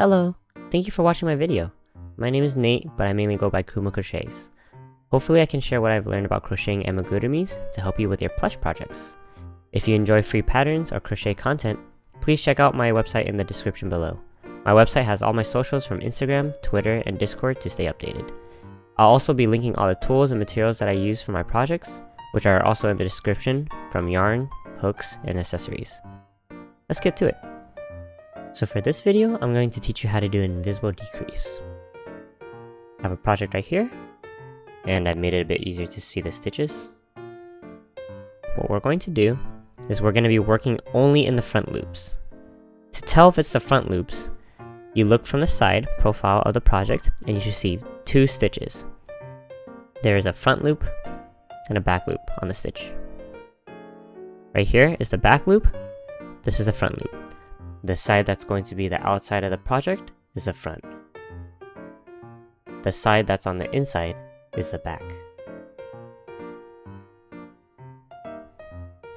Hello, thank you for watching my video. My name is Nate, but I mainly go by Kuma Crochets. Hopefully I can share what I've learned about crocheting amigurumis to help you with your plush projects. If you enjoy free patterns or crochet content, please check out my website in the description below. My website has all my socials from Instagram, Twitter, and Discord to stay updated. I'll also be linking all the tools and materials that I use for my projects, which are also in the description, from yarn, hooks, and accessories. Let's get to it. So for this video, I'm going to teach you how to do an invisible decrease. I have a project right here, and I've made it a bit easier to see the stitches. What we're going to do is we're going to be working only in the front loops. To tell if it's the front loops, you look from the side profile of the project and you should see two stitches. There is a front loop and a back loop on the stitch. Right here is the back loop, this is the front loop. The side that's going to be the outside of the project is the front. The side that's on the inside is the back.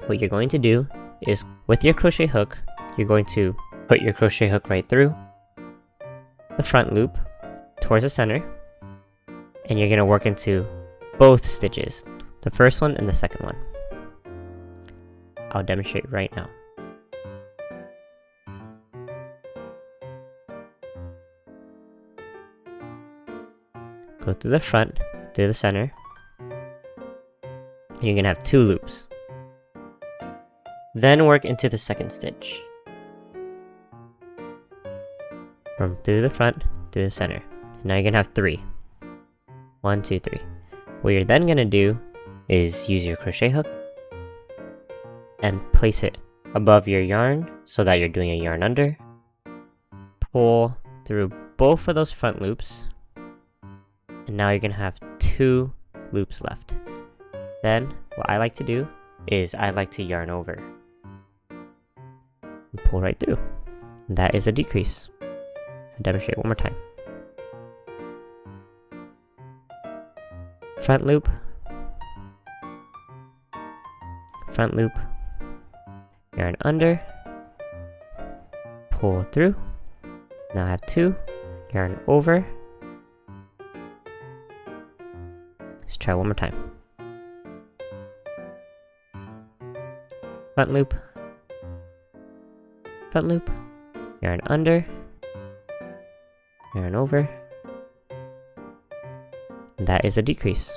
What you're going to do is, with your crochet hook, you're going to put your crochet hook right through the front loop towards the center, and you're going to work into both stitches, the first one and the second one. I'll demonstrate right now. Go through the front, through the center, and you're going to have two loops. Then work into the second stitch. From through the front, through the center. Now you're going to have three. 1, 2, 3. What you're then going to do is use your crochet hook and place it above your yarn so that you're doing a yarn under. Pull through both of those front loops. And now you're going to have two loops left. Then, what I like to do is I like to yarn over. And pull right through. And that is a decrease. So demonstrate one more time. Front loop. Front loop. Yarn under. Pull through. Now I have two. Yarn over. Let's try one more time. Front loop, yarn under, yarn over, and that is a decrease.